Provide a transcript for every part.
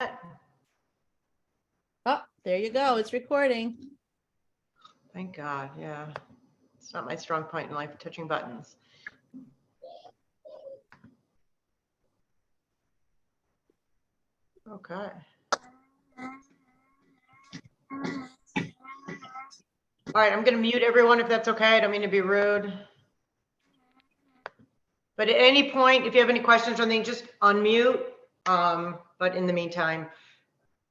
Oh, there you go. It's recording. Thank God. Yeah. It's not my strong point in life, touching buttons. Okay. All right, I'm going to mute everyone if that's okay. I don't mean to be rude. But at any point, if you have any questions or anything, just unmute. But in the meantime,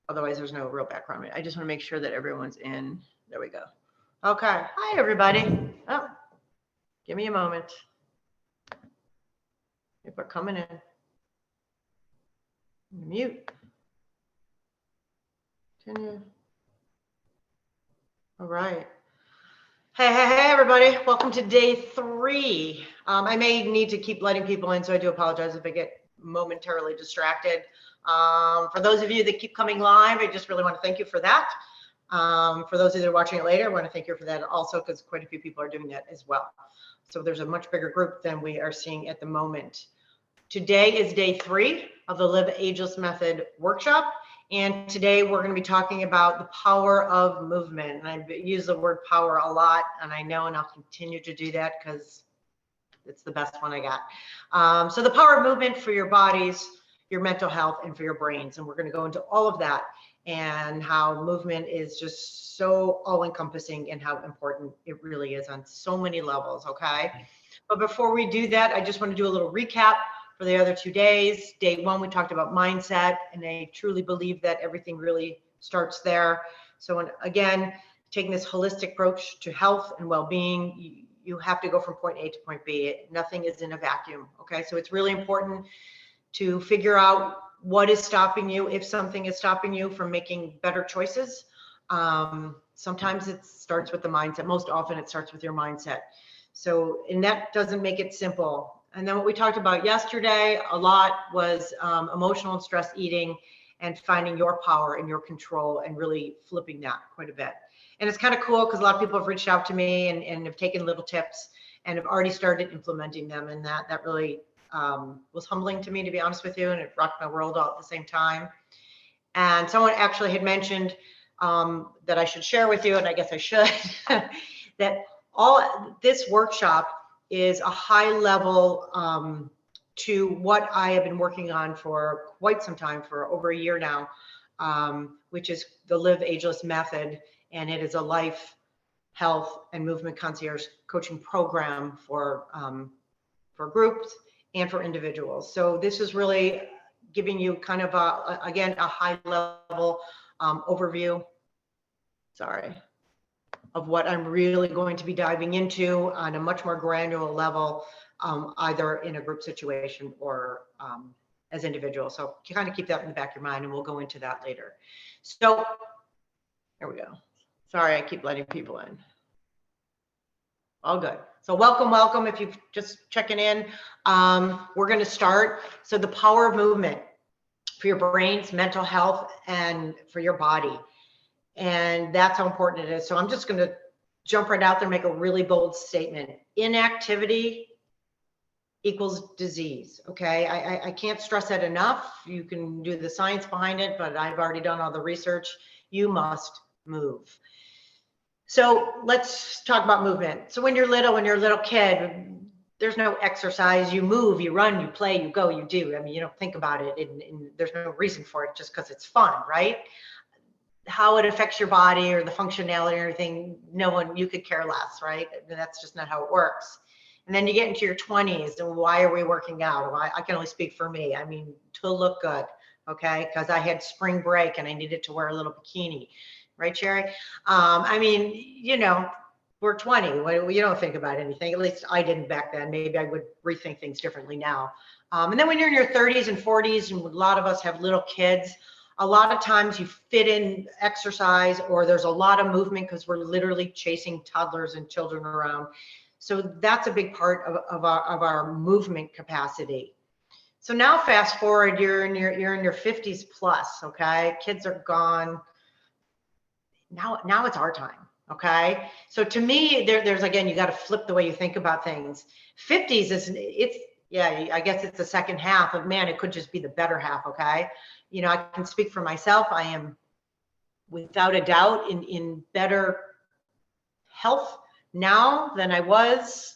otherwise there's no real background. I just want to make sure that everyone's in. There we go. Okay. Hi, everybody. Oh, give me a moment. People are coming in. Mute. Continue. All right. Hey, everybody. Welcome to day 3. I may need to keep letting people in, so I do apologize if I get momentarily distracted. For those of you that keep coming live, I just really want to thank you for that. For those of you that are watching it later, I want to thank you for that also, because quite a few people are doing that as well. So there's a much bigger group than we are seeing at the moment. Today is day 3 of the Live Ageless Method workshop. And today we're going to be talking about the power of movement. And I use the word power a lot, and I know, and I'll continue to do that because it's the best one I got. So the power of movement for your bodies, your mental health, and for your brains. And we're going to go into all of that and how movement is just so all-encompassing and how important it really is on so many levels, okay? But before we do that, I just want to do a little recap for the other 2 days. Day 1, we talked about mindset, and I truly believe that everything really starts there. So again, taking this holistic approach to health and well-being, you have to go from point A to point B. Nothing is in a vacuum, okay? So it's really important to figure out what is stopping you, if something is stopping you from making better choices. Sometimes it starts with the mindset. Most often it starts with your mindset. So, and that doesn't make it simple. And then what we talked about yesterday a lot was emotional and stress eating and finding your power and your control and really flipping that quite a bit. And it's kind of cool because a lot of people have reached out to me and have taken little tips and have already started implementing them. And that really was humbling to me, to be honest with you, and it rocked my world all at the same time. And someone actually had mentioned that I should share with you, and I guess I should, that all this workshop is a high level to what I have been working on for quite some time, for over a year now, which is the Live Ageless Method. And it is a life, health, and movement concierge coaching program for groups and for individuals. So this is really giving you kind of again, a high level overview, of what I'm really going to be diving into on a much more granular level, either in a group situation or as individuals. So kind of keep that in the back of your mind, and we'll go into that later. So there we go. Sorry, I keep letting people in. All good. So welcome. If you're just checking in, we're going to start. So the power of movement for your brains, mental health, and for your body. And that's how important it is. So I'm just going to jump right out there and make a really bold statement. Inactivity equals disease. Okay. I can't stress that enough. You can do the science behind it, but I've already done all the research. You must move. So let's talk about movement. So when you're a little kid, there's no exercise. You move, you run, you play, you go, you do. I mean, you don't think about it, and there's no reason for it, just because it's fun, right? How it affects your body or the functionality or anything, you could care less, right? That's just not how it works. And then you get into your 20s, and why are we working out? Well, I can only speak for me. I mean, to look good, okay? Because I had spring break and I needed to wear a little bikini. Right, Sherry? I mean, we're 20. You don't think about anything. At least I didn't back then. Maybe I would rethink things differently now. And then when you're in your 30s and 40s, and a lot of us have little kids, a lot of times you fit in exercise, or there's a lot of movement because we're literally chasing toddlers and children around. So that's a big part of our movement capacity. So now fast forward, you're in your 50s plus, okay? Kids are gone. Now it's our time, okay? So to me, there's again, you got to flip the way you think about things. 50s yeah, I guess it's the second half of, man, it could just be the better half. Okay. You know, I can speak for myself. I am without a doubt in better health now than I was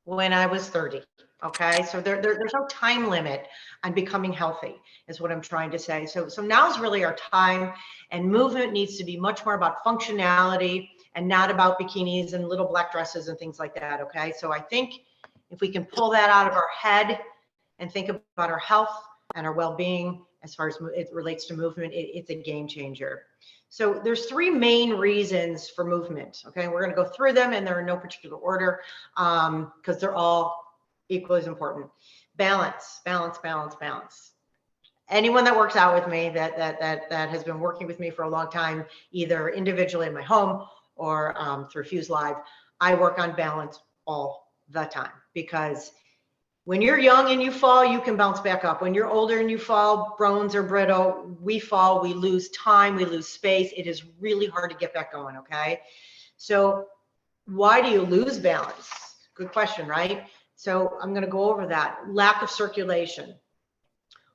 when I was 30. Okay. So there's no time limit on becoming healthy is what I'm trying to say. So now is really our time, and movement needs to be much more about functionality and not about bikinis and little black dresses and things like that. Okay. So I think if we can pull that out of our head and think about our health and our well-being as far as it relates to movement, it's a game changer. So there's three main reasons for movement. Okay, we're going to go through them, and they're in no particular order because they're all equally as important. Balance, balance, balance, balance. Anyone that works out with me that has been working with me for a long time, either individually in my home or through Fuse Live, I work on balance all the time, because when you're young and you fall, you can bounce back up. When you're older and you fall, bones are brittle, we fall, we lose time, we lose space. It is really hard to get back going, okay? So why do you lose balance? Good question, right? So I'm gonna go over that. Lack of circulation.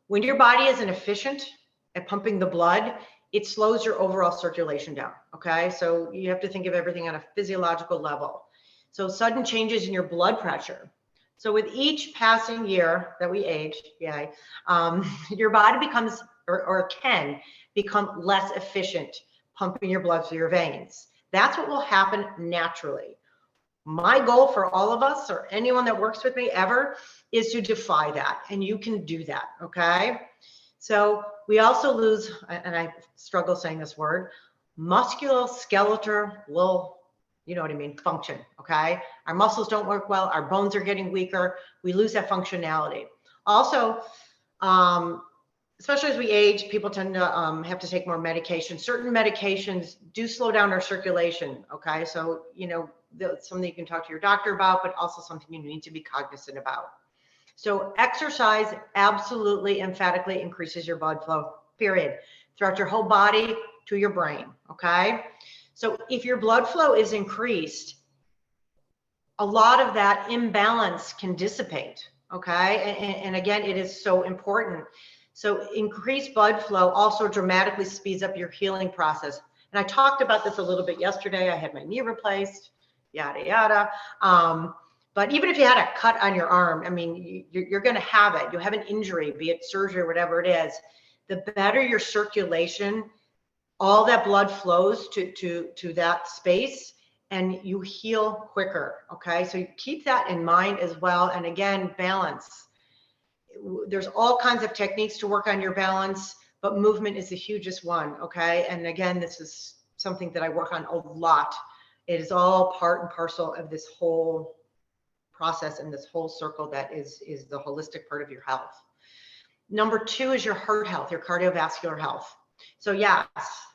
When your body isn't efficient at pumping the blood, it slows your overall circulation down, okay? So you have to think of everything on a physiological level. So sudden changes in your blood pressure. So with each passing year that we age, your body becomes or can become less efficient pumping your blood through your veins. That's what will happen naturally. My goal for all of us, or anyone that works with me ever, is to defy that, and you can do that, okay? So we also lose, and I struggle saying this word, musculoskeletal, you know what I mean, function, okay? Our muscles don't work well, our bones are getting weaker, we lose that functionality. Also, especially as we age, people tend to have to take more medication. Certain medications do slow down our circulation, okay? So, you know, something you can talk to your doctor about, but also something you need to be cognizant about. So exercise absolutely emphatically increases your blood flow, period, throughout your whole body to your brain, okay? So if your blood flow is increased, a lot of that imbalance can dissipate, okay? And again, it is so important. So increased blood flow also dramatically speeds up your healing process. And I talked about this a little bit yesterday. I had my knee replaced, yada, yada. But even if you had a cut on your arm, I mean, you're going to have it. You have an injury, be it surgery or whatever it is. The better your circulation, all that blood flows to that space, and you heal quicker. Okay, so you keep that in mind as well. And again, balance. There's all kinds of techniques to work on your balance, but movement is the hugest one. Okay, and again, this is something that I work on a lot. It is all part and parcel of this whole process and this whole circle that is the holistic part of your health. Number two is your heart health, your cardiovascular health. So yes,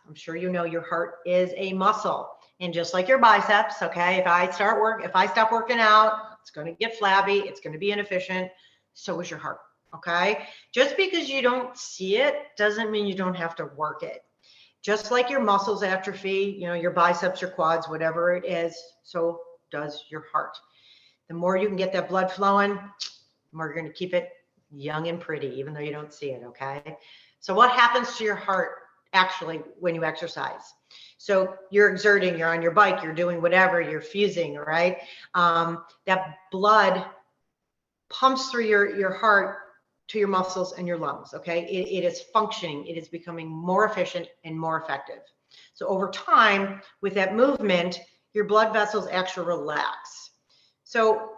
I'm sure you know your heart is a muscle, and just like your biceps, okay, if I stop working out, it's going to get flabby, it's going to be inefficient. So is your heart, okay? Just because you don't see it doesn't mean you don't have to work it. Just like your muscles atrophy, you know, your biceps, your quads, whatever it is, so does your heart. The more you can get that blood flowing, the more you're going to keep it young and pretty, even though you don't see it, okay? So what happens to your heart actually when you exercise? So you're exerting, you're on your bike, you're doing whatever, you're fusing, right? That blood pumps through your heart to your muscles and your lungs, okay? It is functioning, it is becoming more efficient and more effective. So over time, with that movement, your blood vessels actually relax. So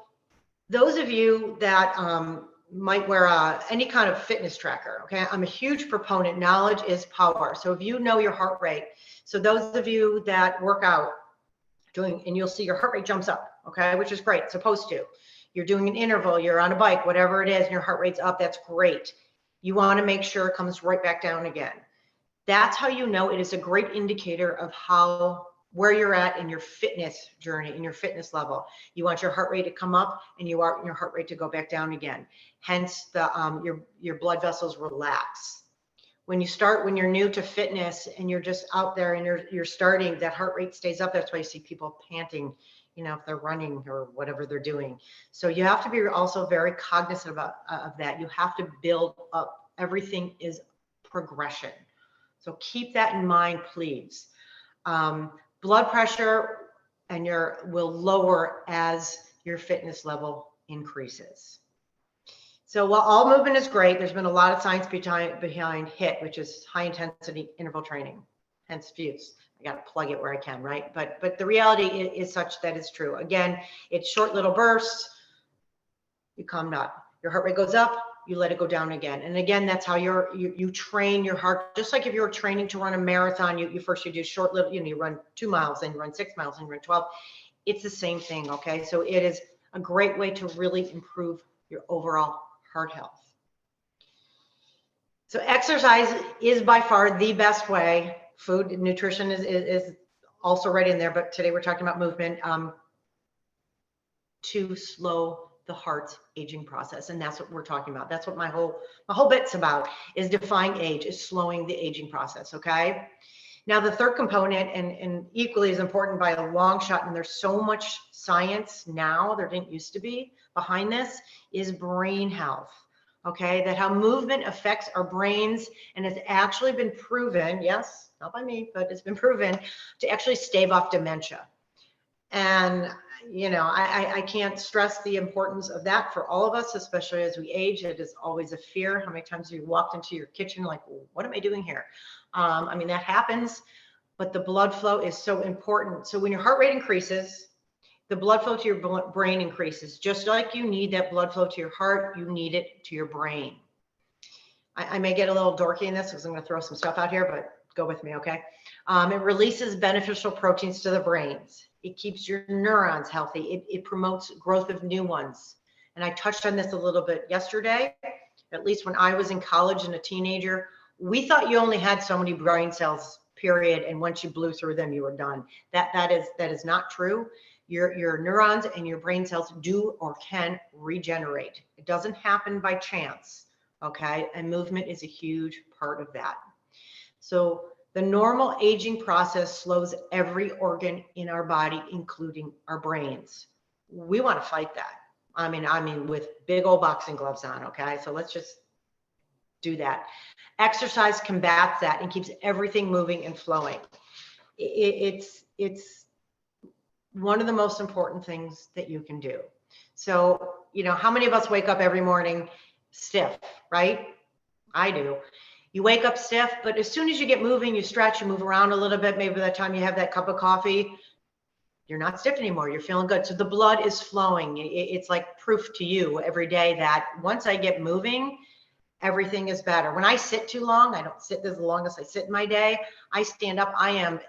those of you that might wear any kind of fitness tracker, okay? I'm a huge proponent. Knowledge is power. So if you know your heart rate, so those of you that work out and you'll see your heart rate jumps up, okay? Which is great, it's supposed to. You're doing an interval, you're on a bike, whatever it is, and your heart rate's up, that's great. You wanna make sure it comes right back down again. That's how you know it is a great indicator of where you're at in your fitness journey, in your fitness level. You want your heart rate to come up and you want your heart rate to go back down again. Hence your blood vessels relax. When you're new to fitness and you're just out there and you're starting, that heart rate stays up. That's why you see people panting, if they're running or whatever they're doing. So you have to be also very cognizant about of that. You have to build up. Everything is progression. So keep that in mind, please. Blood pressure and will lower as your fitness level increases. So while all movement is great, there's been a lot of science behind HIIT, which is high intensity interval training, hence FUSE. I got to plug it where I can, right? But the reality is such that it's true. Again, it's short little bursts. You calm down. Your heart rate goes up, you let it go down again. And again, that's how you train your heart. Just like if you're training to run a marathon, you do short little, you run 2 miles, then you run 6 miles, and you run 12. It's the same thing, okay? So it is a great way to really improve your overall heart health. So exercise is by far the best way. Food and nutrition is also right in there, but today we're talking about movement to slow the heart's aging process. And that's what we're talking about. That's what my whole bit's about, is defying age, is slowing the aging process, okay? Now, the third component, and equally as important by a long shot, and there's so much science now, there didn't used to be, behind this, is brain health, okay? That how movement affects our brains, and it's actually been proven, yes, not by me, but it's been proven to actually stave off dementia. And, I can't stress the importance of that for all of us, especially as we age. It is always a fear. How many times have you walked into your kitchen like, what am I doing here? That happens, but the blood flow is so important. So when your heart rate increases, the blood flow to your brain increases. Just like you need that blood flow to your heart, you need it to your brain. I may get a little dorky in this because I'm going to throw some stuff out here, but go with me, okay? It releases beneficial proteins to the brains. It keeps your neurons healthy. It promotes growth of new ones. And I touched on this a little bit yesterday. At least when I was in college and a teenager, we thought you only had so many brain cells, period. And once you blew through them, you were done. That is not true. Your neurons and your brain cells do or can regenerate. It doesn't happen by chance, okay? And movement is a huge part of that. So the normal aging process slows every organ in our body, including our brains. We want to fight that. I mean, with big old boxing gloves on, okay? So let's just do that. Exercise combats that and keeps everything moving and flowing. It's one of the most important things that you can do. So, how many of us wake up every morning stiff, right? I do. You wake up stiff, but as soon as you get moving, you stretch, you move around a little bit. Maybe by the time you have that cup of coffee, you're not stiff anymore. You're feeling good. So the blood is flowing. It's like proof to you every day that once I get moving, everything is better. When I sit too long, I don't sit as long as I sit in my day. I stand up, I am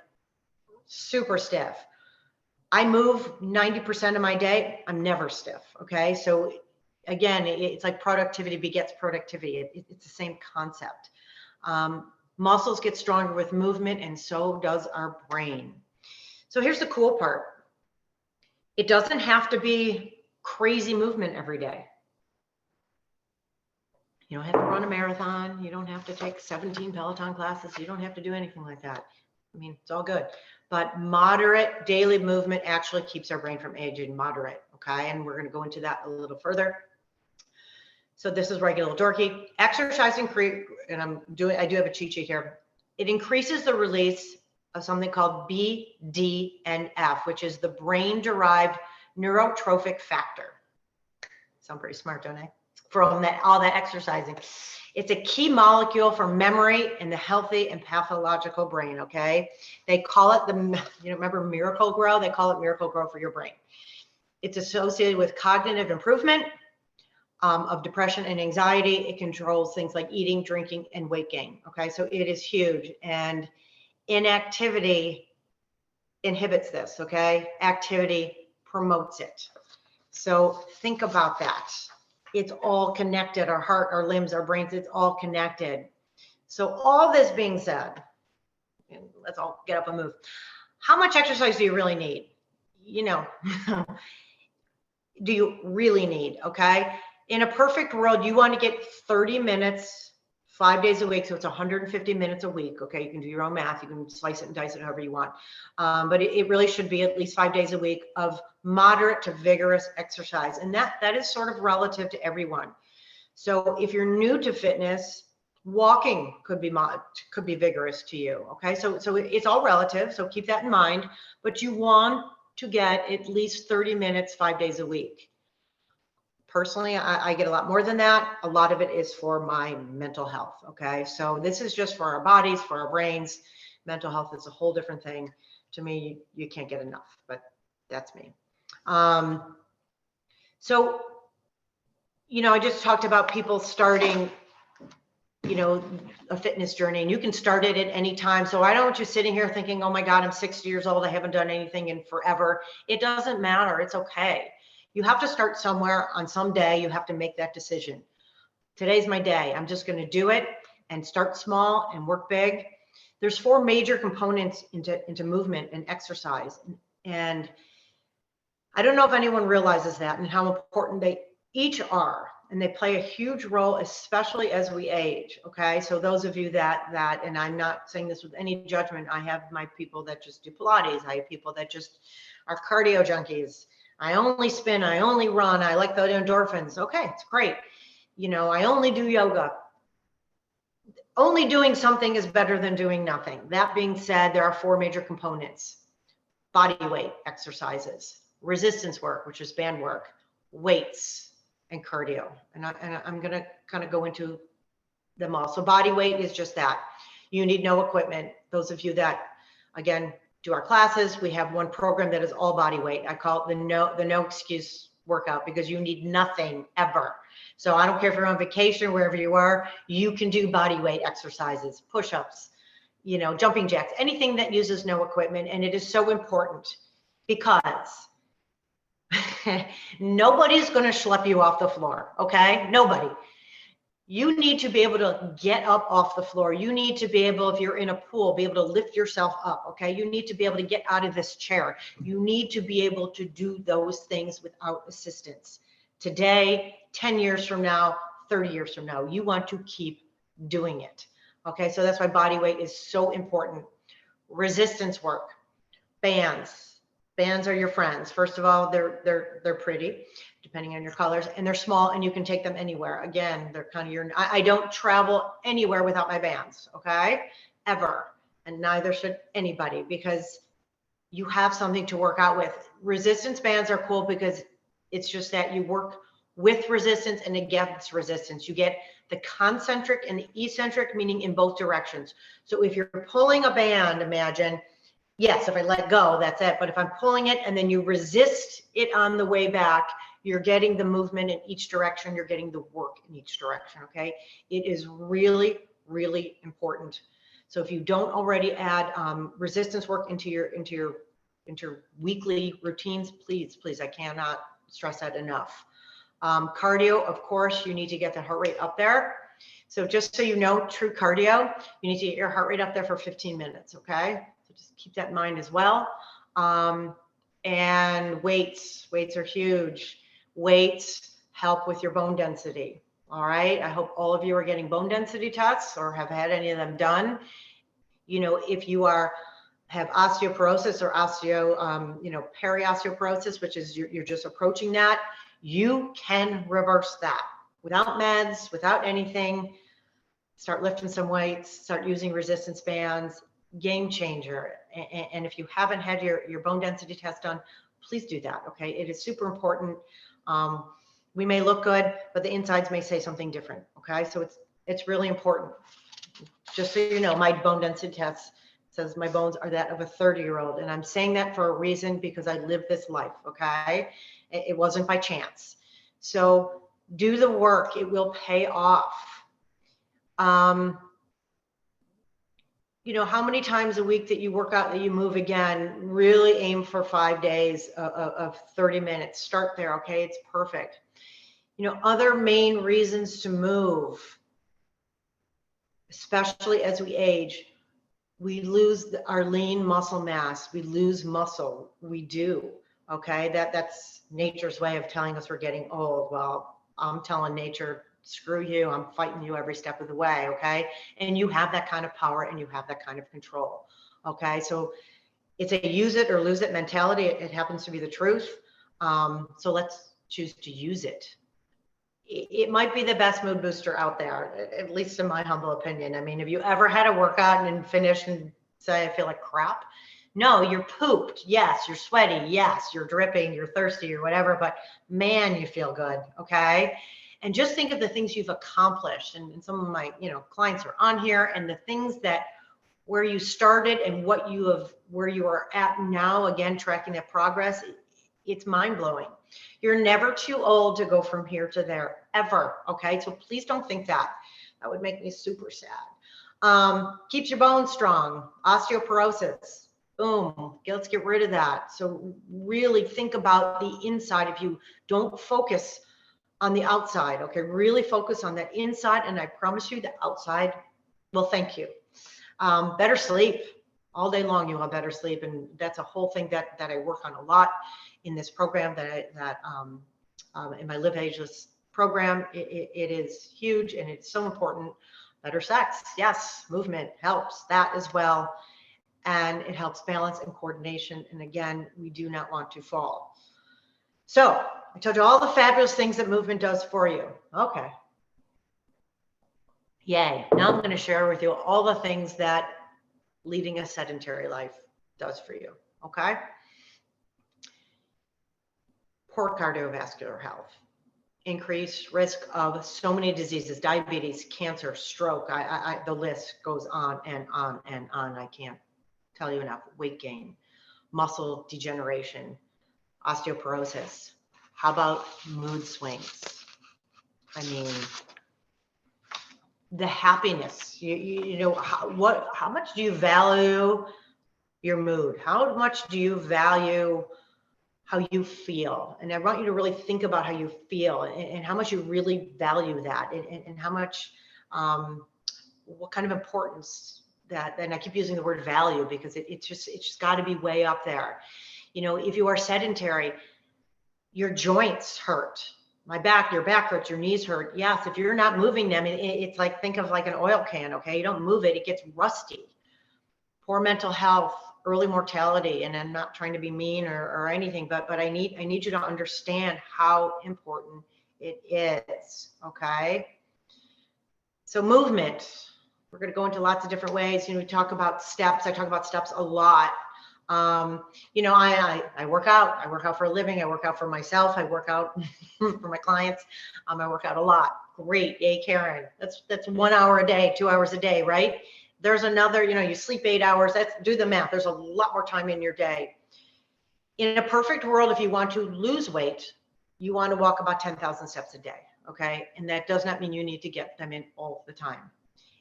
super stiff. I move 90% of my day, I'm never stiff, okay? So again, it's like productivity begets productivity. It's the same concept. Muscles get stronger with movement, and so does our brain. So here's the cool part. It doesn't have to be crazy movement every day. You don't have to run a marathon. You don't have to take 17 Peloton classes. You don't have to do anything like that. It's all good. But moderate daily movement actually keeps our brain from aging. Moderate, okay? And we're going to go into that a little further. So this is where I get a little dorky. Exercise and I do have a cheat sheet here. It increases the release of something called BDNF, which is the brain-derived neurotrophic factor. Sound pretty smart, don't I? From all that exercising. It's a key molecule for memory in the healthy and pathological brain, okay? They call it remember Miracle-Gro? They call it Miracle-Gro for your brain. It's associated with cognitive improvement, of depression and anxiety. It controls things like eating, drinking, and weight gain, okay? So it is huge. And inactivity inhibits this, okay? Activity promotes it. So think about that. It's all connected. Our heart, our limbs, our brains, it's all connected. So all this being said, and let's all get up and move. How much exercise do you really need? Do you really need, okay? In a perfect world, you want to get 30 minutes 5 days a week. So it's 150 minutes a week. Okay. You can do your own math. You can slice it and dice it however you want. But it really should be at least 5 days a week of moderate to vigorous exercise. And that is sort of relative to everyone. So if you're new to fitness, walking could be vigorous to you. Okay. So it's all relative. So keep that in mind, but you want to get at least 30 minutes, 5 days a week. Personally, I get a lot more than that. A lot of it is for my mental health. Okay. So this is just for our bodies, for our brains. Mental health is a whole different thing. To me, you can't get enough, but that's me. So, I just talked about people starting, a fitness journey, and you can start it at any time. So I don't want you sitting here thinking, oh my God, I'm 60 years old. I haven't done anything in forever. It doesn't matter. It's okay. You have to start somewhere on some day. You have to make that decision. Today's my day. I'm just going to do it and start small and work big. There's 4 major components into movement and exercise. And I don't know if anyone realizes that and how important they each are. And they play a huge role, especially as we age. Okay. So those of you that, and I'm not saying this with any judgment. I have my people that just do Pilates. I have people that just are cardio junkies. I only spin, I only run, I like the endorphins. Okay, it's great. I only do yoga. Only doing something is better than doing nothing. That being said, there are 4 major components: body weight exercises, resistance work, which is band work, weights, and cardio. And I'm going to kind of go into them all. So body weight is just that. You need no equipment. Those of you that, again, do our classes, we have one program that is all body weight. I call it the no excuse workout, because you need nothing ever. So I don't care if you're on vacation, wherever you are, you can do body weight exercises, push-ups, jumping jacks, anything that uses no equipment. And it is so important because nobody's going to schlep you off the floor. Okay. Nobody. You need to be able to get up off the floor. You need to be able, if you're in a pool, be able to lift yourself up. Okay. You need to be able to get out of this chair. You need to be able to do those things without assistance. Today, 10 years from now, 30 years from now, you want to keep doing it. Okay. So that's why body weight is so important. Resistance work, bands. Bands are your friends. First of all, they're pretty, depending on your colors, and they're small, and you can take them anywhere. Again, they're kind of I don't travel anywhere without my bands, okay? Ever. And neither should anybody, because you have something to work out with. Resistance bands are cool because it's just that you work with resistance and against resistance. You get the concentric and the eccentric, meaning in both directions. So if you're pulling a band, imagine, yes, if I let go, that's it. But if I'm pulling it and then you resist it on the way back, you're getting the movement in each direction. You're getting the work in each direction. Okay. It is really, really important. So if you don't already add resistance work into your weekly routines, please, I cannot stress that enough. Cardio, of course, you need to get the heart rate up there. So just so you know, true cardio, you need to get your heart rate up there for 15 minutes. Okay. Just keep that in mind as well. And weights are huge. Weights help with your bone density. All right. I hope all of you are getting bone density tests or have had any of them done. If you have osteoporosis or periosteoporosis, which is you're just approaching that, you can reverse that without meds, without anything. Start lifting some weights, start using resistance bands. Game changer. And if you haven't had your bone density test done, please do that. Okay. It is super important. We may look good, but the insides may say something different. Okay. So it's really important. Just so you know, my bone density test says my bones are that of a 30-year-old. And I'm saying that for a reason, because I lived this life. Okay. It wasn't by chance. So do the work. It will pay off. How many times a week that you work out, that you move again, really aim for 5 days of 30 minutes. Start there. Okay. It's perfect. Other main reasons to move, especially as we age, we lose our lean muscle mass. We lose muscle. We do. Okay. That's nature's way of telling us we're getting old. Well, I'm telling nature screw you, I'm fighting you every step of the way, okay? And you have that kind of power and you have that kind of control, okay? So it's a use it or lose it mentality. It happens to be the truth. So let's choose to use it. It might be the best mood booster out there, at least in my humble opinion. I mean, have you ever had a workout and finish and say, I feel like crap? No, you're pooped. Yes, you're sweaty. Yes, you're dripping, you're thirsty or whatever, but man, you feel good. Okay. And just think of the things you've accomplished. And some of my, clients are on here, and the things that where you started and what you have, where you are at now, again, tracking that progress, it's mind blowing. You're never too old to go from here to there, ever. Okay. So please don't think that. That would make me super sad. Keeps your bones strong. Osteoporosis. Boom. Let's get rid of that. So really think about the inside. If you don't focus on the outside, okay, really focus on that inside. And I promise you the outside will thank you. Better sleep. All day long you'll have better sleep, and that's a whole thing that I work on a lot in this program in my Live Ageless program. It is huge and it's so important. Better sex, yes. Movement helps that as well, and it helps balance and coordination. And again, we do not want to fall. So I told you all the fabulous things that movement does for you. Okay. Yay. Now I'm going to share with you all the things that leading a sedentary life does for you. Okay. Poor cardiovascular health, increased risk of so many diseases, diabetes, cancer, stroke. The list goes on and on and on. I can't tell you enough. Weight gain, muscle degeneration, osteoporosis. How about mood swings? I mean, the happiness, how much do you value your mood? How much do you value how you feel? And I want you to really think about how you feel and how much you really value that, and how much, what kind of importance that, and I keep using the word value because it's just got to be way up there. If you are sedentary, your joints hurt. Your back hurts, your knees hurt. Yes, if you're not moving them, it's like, think of like an oil can, okay? You don't move it, it gets rusty. Poor mental health, early mortality, and I'm not trying to be mean or anything, but I need you to understand how important it is, okay? So movement, we're going to go into lots of different ways. We talk about steps. I talk about steps a lot. I work out. I work out for a living. I work out for myself. I work out for my clients. I work out a lot. Great. Yay, Karen. That's 1 hour a day, 2 hours a day, right? There's another, you sleep 8 hours. Do the math. There's a lot more time in your day. In a perfect world, if you want to lose weight, you want to walk about 10,000 steps a day. Okay. And that does not mean you need to get them in all the time.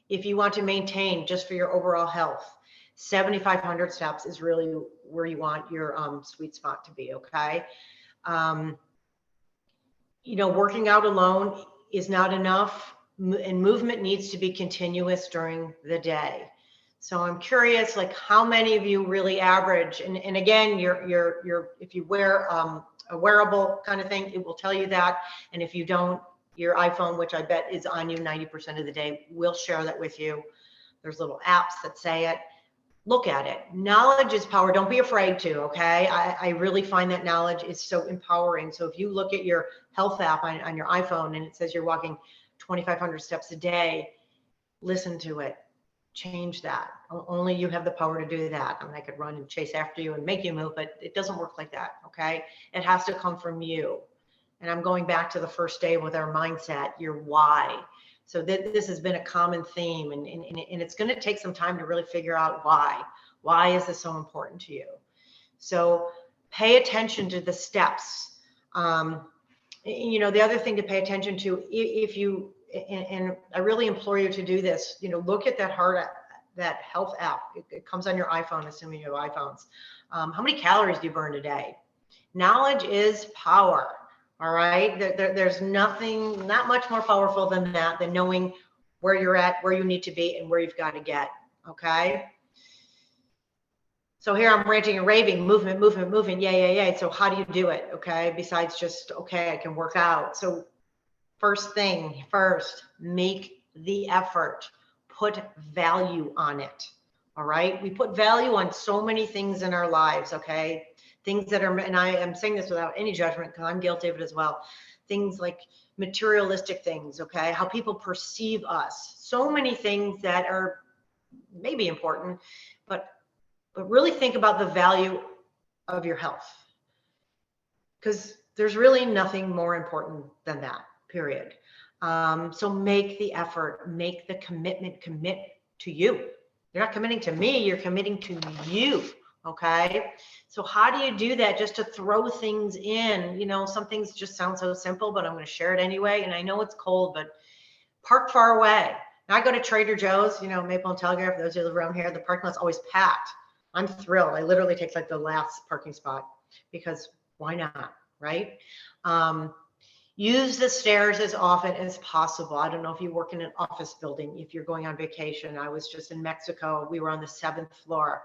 If you want to maintain just for your overall health, 7,500 steps is really where you want your sweet spot to be. Okay. Working out alone is not enough, and movement needs to be continuous during the day. So I'm curious, like, how many of you really average? And again, if you wear a wearable kind of thing, it will tell you that. And if you don't, your iPhone, which I bet is on you 90% of the day, will share that with you. There's little apps that say it. Look at it. Knowledge is power. Don't be afraid to, okay? I really find that knowledge is so empowering. So if you look at your health app on your iPhone and it says you're walking 2,500 steps a day, listen to it. Change that. Only you have the power to do that. I mean, I could run and chase after you and make you move, but it doesn't work like that, okay? It has to come from you. And I'm going back to the first day with our mindset, your why. So this has been a common theme, and it's going to take some time to really figure out why. Why is this so important to you? So pay attention to the steps. The other thing to pay attention to, if you, and I really implore you to do this, look at that health app. It comes on your iPhone, assuming you have iPhones. How many calories do you burn a day? Knowledge is power. All right. There's nothing, not much more powerful than that, than knowing where you're at, where you need to be, and where you've got to get. Okay. So here I'm ranting and raving, movement. Yeah. So how do you do it? Okay. Besides just, okay, I can work out. So First thing first, make the effort, put value on it. All right. We put value on so many things in our lives. Okay. Things that are, and I am saying this without any judgment because I'm guilty of it as well. Things like materialistic things. Okay. How people perceive us. So many things that are maybe important, but really think about the value of your health, because there's really nothing more important than that, period. So make the effort, make the commitment, commit to you. You're not committing to me, you're committing to you. Okay. So how do you do that? Just to throw things in, you know, some things just sound so simple, but I'm going to share it anyway. And I know it's cold, but park far away. Now I go to Trader Joe's, you know, Maple and Telegraph, those who live around here, the parking lot's always packed. I'm thrilled. I literally take like the last parking spot because why not, right? Use the stairs as often as possible. I don't know if you work in an office building, if you're going on vacation. I was just in Mexico. We were on the 7th floor.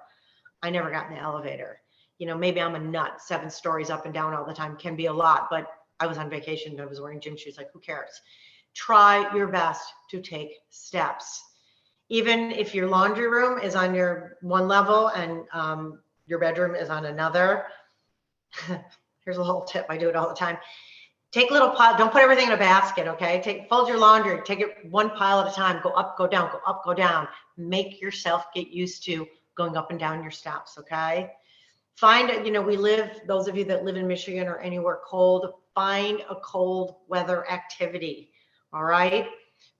I never got in the elevator. You know, maybe I'm a nut. 7 stories up and down all the time can be a lot, but I was on vacation. I was wearing gym shoes. Like, who cares? Try your best to take steps. Even if your laundry room is on your one level and your bedroom is on another. Here's a little tip. I do it all the time. Take little pile. Don't put everything in a basket. Okay. Fold your laundry. Take it one pile at a time. Go up, go down, go up, go down. Make yourself get used to going up and down your steps. Okay. Find, you know, those of you that live in Michigan or anywhere cold, find a cold weather activity. All right.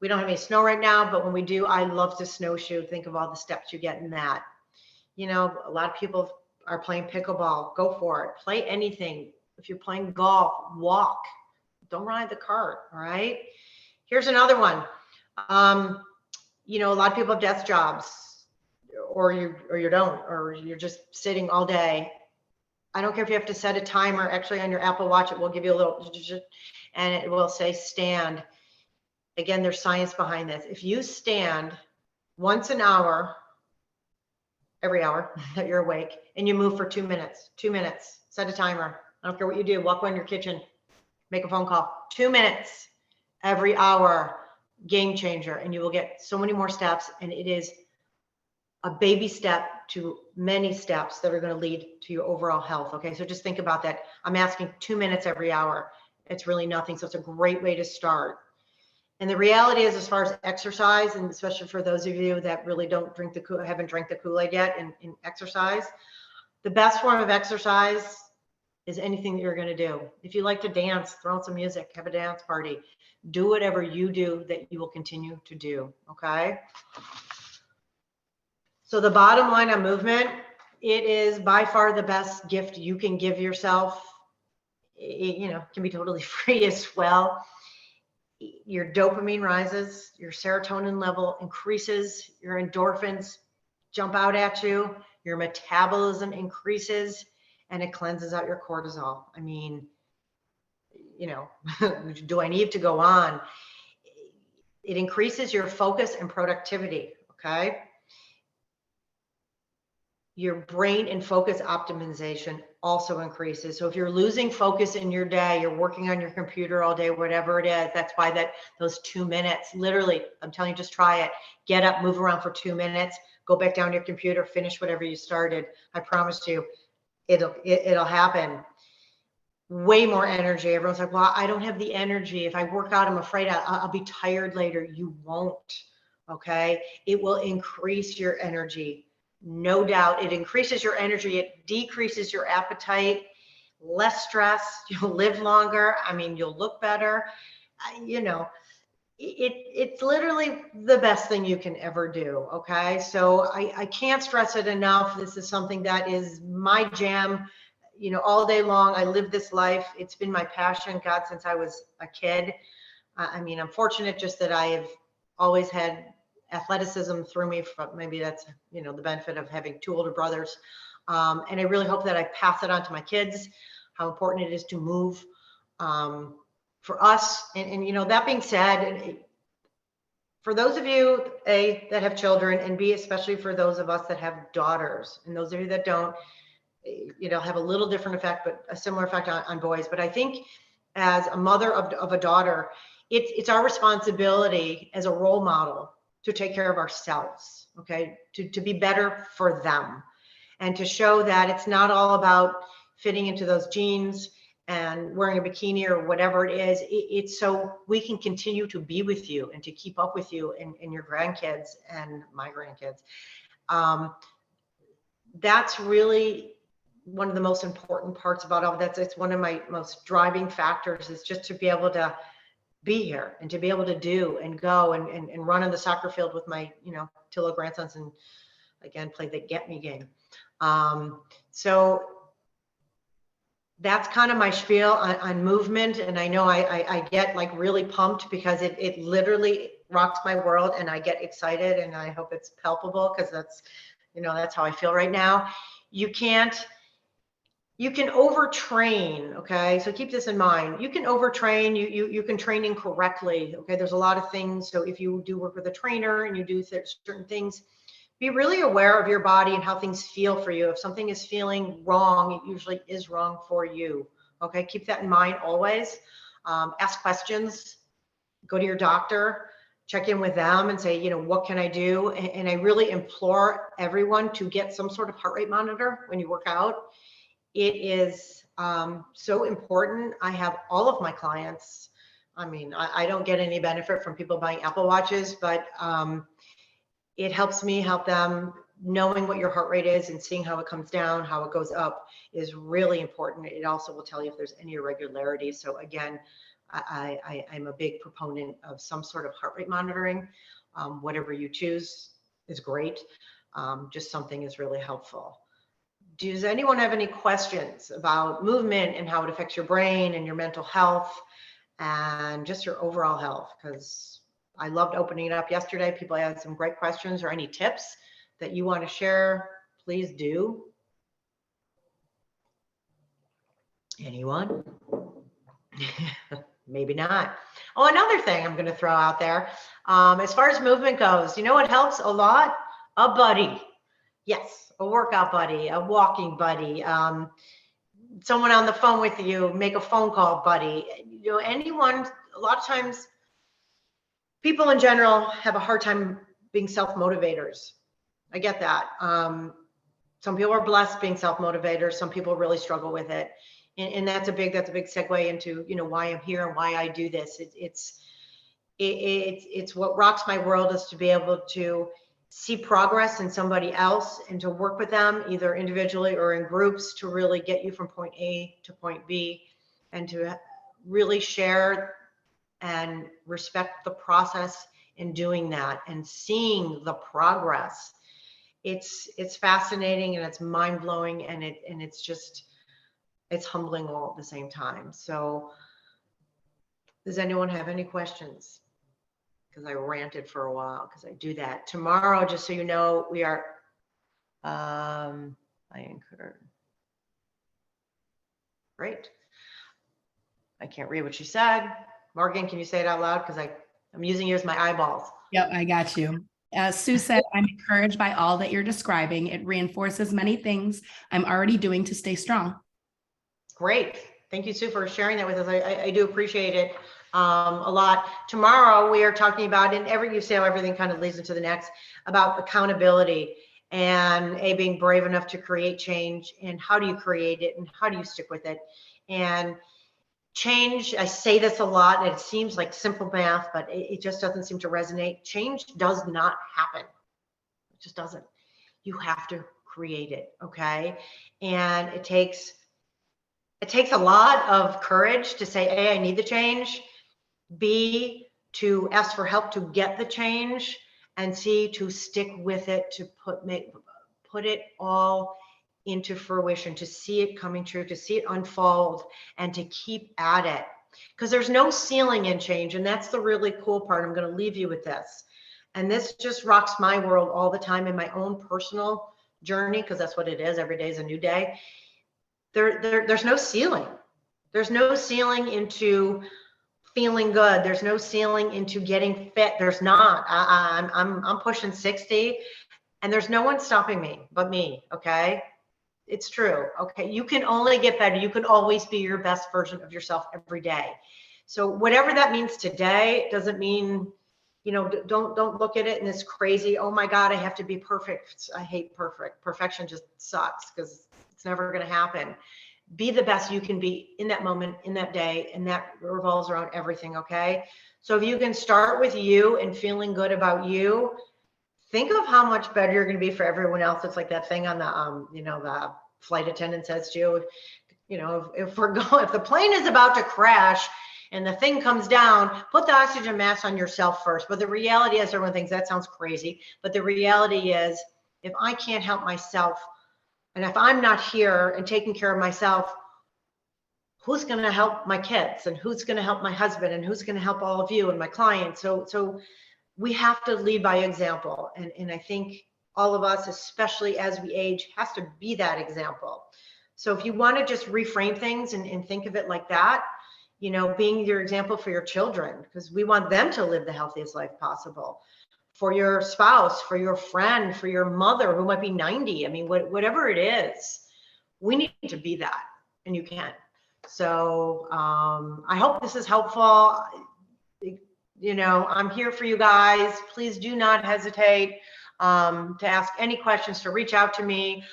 We don't have any snow right now, but when we do, I love to snowshoe. Think of all the steps you get in that. You know, a lot of people are playing pickleball. Go for it. Play anything. If you're playing golf, walk. Don't ride the cart. All right. Here's another one. You know, a lot of people have desk jobs, or you don't, or you're just sitting all day. I don't care if you have to set a timer. Actually, on your Apple Watch, it will give you a little, and it will say stand. Again, there's science behind this. If you stand once an hour, every hour that you're awake, and you move for 2 minutes, set a timer. I don't care what you do. Walk around your kitchen, make a phone call. 2 minutes every hour, game changer. And you will get so many more steps. And it is a baby step to many steps that are going to lead to your overall health. Okay. So just think about that. I'm asking 2 minutes every hour. It's really nothing. So it's a great way to start. And the reality is, as far as exercise, and especially for those of you that really haven't drank the Kool-Aid yet in exercise, the best form of exercise is anything that you're going to do. If you like to dance, throw on some music, have a dance party, do whatever you do that you will continue to do. Okay. So the bottom line on movement, it is by far the best gift you can give yourself. It, you know, can be totally free as well. Your dopamine rises, your serotonin level increases, your endorphins jump out at you, your metabolism increases, and it cleanses out your cortisol. I mean, you know, do I need to go on? It increases your focus and productivity. Okay. Your brain and focus optimization also increases. So if you're losing focus in your day, you're working on your computer all day, whatever it is, that's why those 2 minutes, literally, I'm telling you, just try it. Get up, move around for 2 minutes, go back down to your computer, finish whatever you started. I promise you, it'll happen. Way more energy. Everyone's like, well, I don't have the energy. If I work out, I'm afraid I'll be tired later. You won't. Okay. It will increase your energy. No doubt. It increases your energy. It decreases your appetite, less stress. You'll live longer. I mean, you'll look better. You know, it's literally the best thing you can ever do. Okay. So I can't stress it enough. This is something that is my jam, you know, all day long. I live this life. It's been my passion, God, since I was a kid. I mean, I'm fortunate just that I have always had athleticism through me. Maybe that's, you know, the benefit of having 2 older brothers. And I really hope that I pass it on to my kids, how important it is to move for us. And, you know, that being said, for those of you, A, that have children, and B, especially for those of us that have daughters, and those of you that don't, you know, have a little different effect, but a similar effect on boys. But I think as a mother of a daughter, it's our responsibility as a role model to take care of ourselves, okay, to be better for them, and to show that it's not all about fitting into those jeans and wearing a bikini or whatever it is. It's so we can continue to be with you and to keep up with you and your grandkids and my grandkids. That's really one of the most important parts about all that. It's one of my most driving factors, is just to be able to be here and to be able to do and go and run on the soccer field with my, two little grandsons, and again, play the get me game. So that's kind of my spiel on movement. And I know I get like really pumped because it literally rocks my world, and I get excited, and I hope it's palpable, because that's, that's how I feel right now. You can overtrain, okay? So keep this in mind. You can overtrain, you can train incorrectly, okay? There's a lot of things. So if you do work with a trainer and you do certain things, be really aware of your body and how things feel for you. If something is feeling wrong, it usually is wrong for you, okay? Keep that in mind always. Ask questions, go to your doctor, check in with them and say, what can I do? And I really implore everyone to get some sort of heart rate monitor when you work out. It is so important. I have all of my clients. I mean, I don't get any benefit from people buying Apple Watches, but it helps me help them. Knowing what your heart rate is and seeing how it comes down, how it goes up, is really important. It also will tell you if there's any irregularities. So again, I'm a big proponent of some sort of heart rate monitoring. Whatever you choose is great. Just something is really helpful. Does anyone have any questions about movement and how it affects your brain and your mental health and just your overall health? Because I loved opening it up yesterday. People had some great questions, or any tips that you want to share, please do. Anyone? Maybe not. Oh, another thing I'm going to throw out there. As far as movement goes, you know what helps a lot? A buddy. Yes, a workout buddy, a walking buddy, someone on the phone with you, make a phone call buddy. Anyone. A lot of times people in general have a hard time being self-motivators. I get that. Some people are blessed being self-motivators. Some people really struggle with it. And that's a big segue into, why I'm here and why I do this. It's what rocks my world, is to be able to see progress in somebody else and to work with them either individually or in groups to really get you from point A to point B, and to really share and respect the process in doing that and seeing the progress. It's fascinating, and it's mind-blowing, and it's humbling all at the same time. So does anyone have any questions? Because I ranted for a while, because I do that. Tomorrow, just so you know, we are, I encourage. Great. I can't read what she said. Morgan, can you say it out loud? Because I'm using you as my eyeballs. Yep, I got you. Sue said, I'm encouraged by all that you're describing. It reinforces many things I'm already doing to stay strong. Great. Thank you, Sue, for sharing that with us. I do appreciate it a lot. Tomorrow, we are talking about, and you say how everything kind of leads into the next, about accountability and being brave enough to create change, and how do you create it, and how do you stick with it. And change, I say this a lot, and it seems like simple math, but it just doesn't seem to resonate. Change does not happen. It just doesn't. You have to create it, okay? And it takes a lot of courage to say, A, I need the change, B, to ask for help to get the change, and C, to stick with it, to put it all into fruition, to see it coming true, to see it unfold, and to keep at it. Because there's no ceiling in change, and that's the really cool part. I'm going to leave you with this. And this just rocks my world all the time in my own personal journey, because that's what it is. Every day is a new day. There's no ceiling. There's no ceiling into feeling good. There's no ceiling into getting fit. There's not. I'm pushing 60, and there's no one stopping me but me. Okay. It's true. Okay. You can only get better. You can always be your best version of yourself every day. So whatever that means today doesn't mean, you know, don't look at it in this crazy, oh my God, I have to be perfect. I hate perfect. Perfection just sucks because it's never going to happen. Be the best you can be in that moment, in that day, and that revolves around everything, okay? So if you can start with you and feeling good about you, think of how much better you're going to be for everyone else. It's like that thing on the, you know, the flight attendant says to you, you know, if we're going, if the plane is about to crash and the thing comes down, put the oxygen mask on yourself first. But the reality is, everyone thinks that sounds crazy, but the reality is, if I can't help myself, and if I'm not here and taking care of myself, who's going to help my kids, and who's going to help my husband, and who's going to help all of you and my clients? So we have to lead by example. And I think all of us, especially as we age, has to be that example. So if you want to just reframe things and think of it like that, you know, being your example for your children, because we want them to live the healthiest life possible, for your spouse, for your friend, for your mother who might be 90. I mean, whatever it is, we need to be that, and you can. So I hope this is helpful. You know, I'm here for you guys. Please do not hesitate to ask any questions, to reach out to me.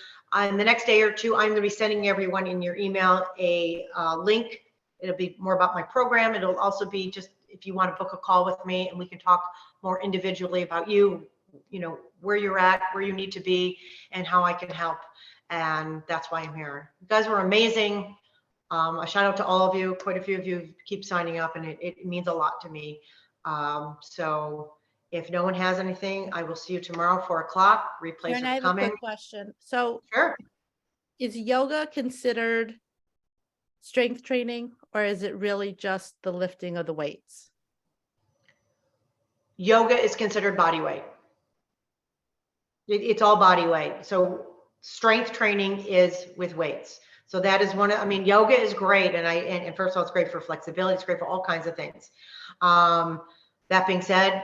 In the next day or two, I'm going to be sending everyone in your email a link. It'll be more about my program. It'll also be just if you want to book a call with me and we can talk more individually about you, you know, where you're at, where you need to be, and how I can help. And that's why I'm here. You guys were amazing. A shout out to all of you. Quite a few of you keep signing up, and it means a lot to me. So if no one has anything, I will see you tomorrow, 4 o'clock. Replays Karen, I are have a coming. quick question. So Sure. is yoga considered strength training, or is it really just the lifting of the weights? Yoga is considered body weight. It's all body weight. So strength training is with weights. So that is one of, I mean, yoga is great. And first of all, it's great for flexibility. It's great for all kinds of things. That being said,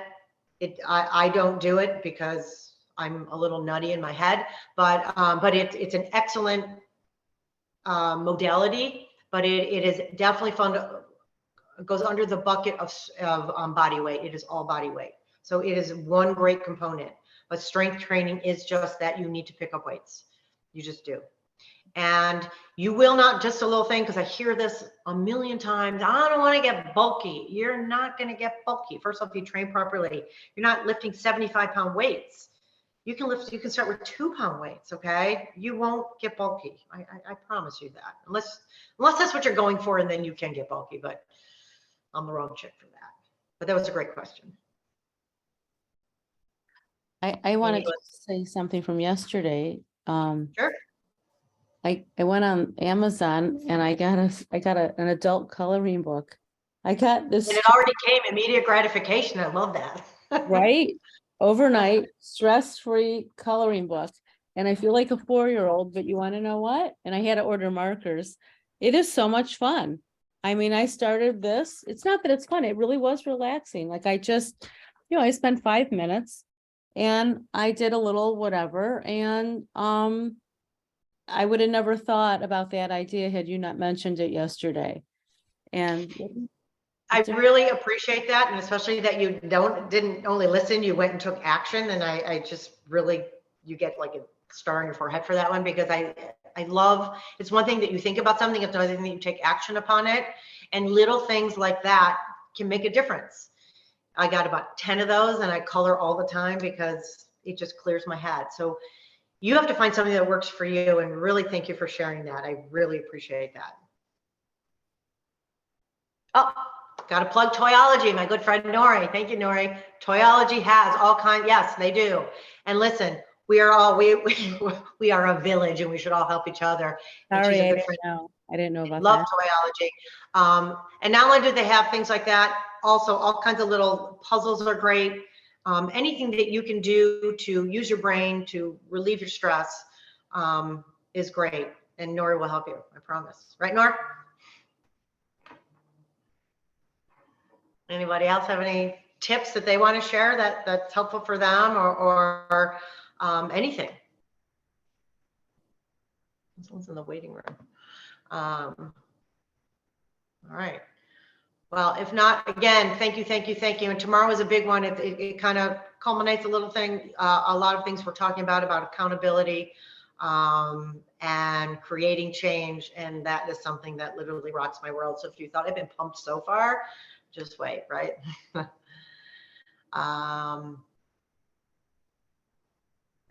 I don't do it because I'm a little nutty in my head, but it's an excellent modality, but it is definitely fun to, it goes under the bucket of body weight. It is all body weight. So it is one great component, but strength training is just that you need to pick up weights. You just do. And you will not, just a little thing, because I hear this a million times, I don't want to get bulky. You're not going to get bulky. First off, if you train properly, you're not lifting 75-pound weights. You can start with 2-pound weights, okay? You won't get bulky. I promise you that. Unless that's what you're going for, and then you can get bulky, but I'm the wrong chick for that. But that was a great question. I wanted to say something from yesterday. Sure. I went on Amazon and I got an adult coloring book. I got this And it already came, immediate gratification. I love that. right overnight stress-free coloring book. And I feel like a 4-year-old, but you want to know what? And I had to order markers. It is so much fun. I mean, I started this. It's not that it's fun. It really was relaxing. Like I just, I spent 5 minutes and I did a little whatever. And, I would have never thought about that idea had you not mentioned it yesterday. And I really appreciate that. And especially that you didn't only listen, you went and took action. And I just really, you get like a star on your forehead for that one, because I love, it's one thing that you think about something, it's another thing that you take action upon it. And little things like that can make a difference. I got about 10 of those and I color all the time because it just clears my head. So you have to find something that works for you, and really thank you for sharing that. I really appreciate that. Oh, got to plug Toyology, my good friend Nori. Thank you, Nori. Toyology has all kinds. Yes, they do. And listen, we are all we are a village, and we should all help each other. And sorry, she's a I good didn't friend. know. I didn't know about Love that. Toyology. And not only do they have things like that, also all kinds of little puzzles are great. Anything that you can do to use your brain to relieve your stress is great. And Nori will help you, I promise. Right, Nor? Anybody else have any tips that they want to share that's helpful for them, or anything? Someone's in the waiting room. All right. Well, if not, again, thank you, thank you, thank you. And tomorrow is a big one. It kind of culminates a little thing, a lot of things we're talking about accountability, and creating change. And that is something that literally rocks my world. So if you thought I've been pumped so far, just wait, right?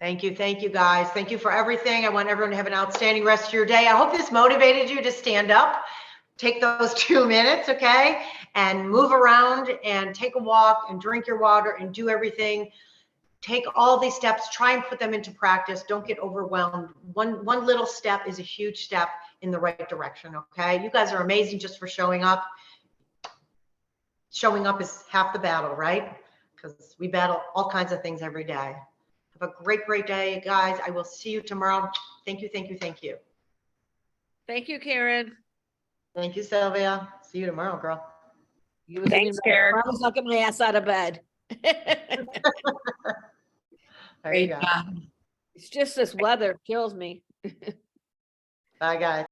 Thank you guys. Thank you for everything. I want everyone to have an outstanding rest of your day. I hope this motivated you to stand up, take those 2 minutes, okay? And move around and take a walk and drink your water and do everything. Take all these steps, try and put them into practice. Don't get overwhelmed. One little step is a huge step in the right direction, okay? You guys are amazing just for showing up. Showing up is half the battle, right? Because we battle all kinds of things every day. Have a great, great day, guys. I will see you tomorrow. Thank you, thank you, thank you. Thank you, Karen. Thank you, Sylvia. See you tomorrow, girl. Thanks, Karen. I promise I'll get my ass out of bed. There Great you go. job. It's just this weather kills me. Bye, guys.